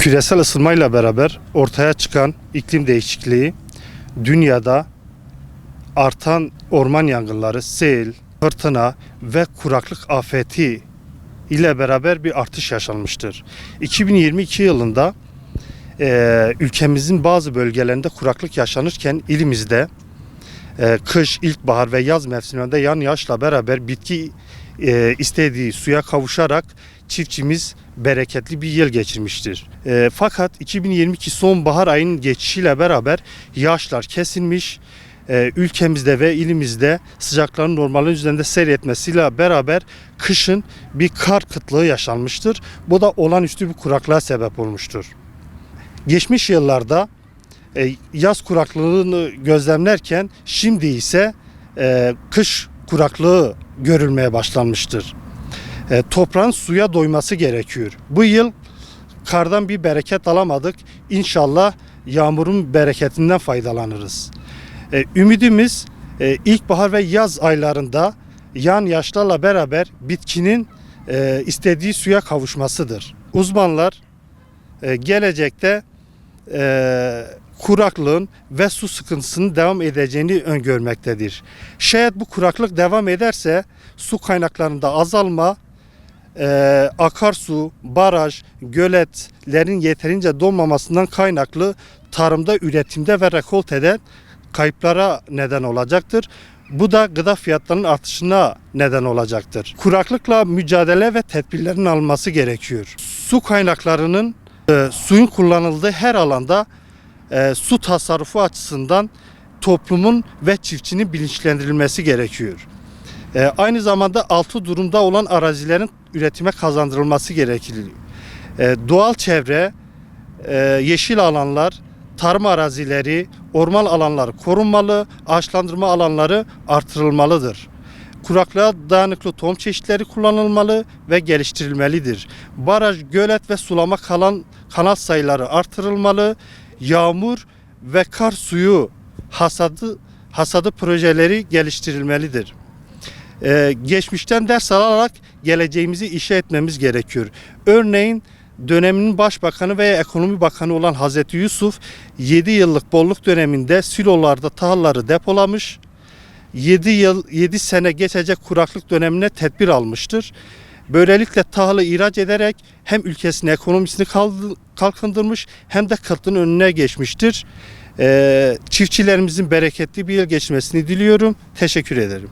Küresel ısınmayla beraber ortaya çıkan iklim değişikliği, dünyada artan orman yangınları, sel, fırtına ve kuraklık afeti ile beraber bir artış yaşanmıştır. 2022 yılında ülkemizin bazı bölgelerinde kuraklık yaşanırken ilimizde kış, ilkbahar ve yaz mevsimlerinde yağışla beraber bitki istediği suya kavuşarak çiftçimiz bereketli bir yıl geçirmiştir. Fakat 2022 sonbahar ayının geçişiyle beraber yağışlar kesilmiş, ülkemizde ve ilimizde sıcakların normalin üzerinde seyretmesiyle beraber kışın bir kar kıtlığı yaşanmıştır. Bu da olağanüstü bir kuraklığa sebep olmuştur. Geçmiş yıllarda yaz kuraklığını gözlemlerken şimdi ise kış kuraklığı görülmeye başlanmıştır. Toprağın suya doyması gerekiyor. Bu yıl kardan bir bereket alamadık. İnşallah yağmurun bereketinden faydalanırız. Ümidimiz ilkbahar ve yaz aylarında yağışlarla beraber bitkinin istediği suya kavuşmasıdır. Uzmanlar gelecekte kuraklığın ve su sıkıntısının devam edeceğini öngörmektedir. Şayet bu kuraklık devam ederse su kaynaklarında azalma, akarsu, baraj, göletlerin yeterince dolmamasından kaynaklı tarımda, üretimde ve rekoltede kayıplara neden olacaktır. Bu da gıda fiyatlarının artışına neden olacaktır. Kuraklıkla mücadele ve tedbirlerin alınması gerekiyor. Su kaynaklarının suyun kullanıldığı her alanda su tasarrufu açısından toplumun ve çiftçinin bilinçlendirilmesi gerekiyor. Aynı zamanda altı durumda olan arazilerin üretime kazandırılması gerekir. Doğal çevre, yeşil alanlar, tarım arazileri, orman alanları korunmalı, ağaçlandırma alanları artırılmalıdır. Kuraklığa dayanıklı tohum çeşitleri kullanılmalı ve geliştirilmelidir. Baraj, gölet ve sulama kanal sayıları artırılmalı. Yağmur ve kar suyu hasadı projeleri geliştirilmelidir. Geçmişten ders alarak geleceğimizi inşa etmemiz gerekiyor. Örneğin döneminin başbakanı veya ekonomi bakanı olan Hazreti Yusuf 7 yıllık bolluk döneminde silolarda tahılları depolamış. 7 sene geçecek kuraklık dönemine tedbir almıştır. Böylelikle tahılı ihraç ederek hem ülkesinin ekonomisini kalkındırmış hem de kıtlığın önüne geçmiştir. Çiftçilerimizin bereketli bir yıl geçirmesini diliyorum. Teşekkür ederim.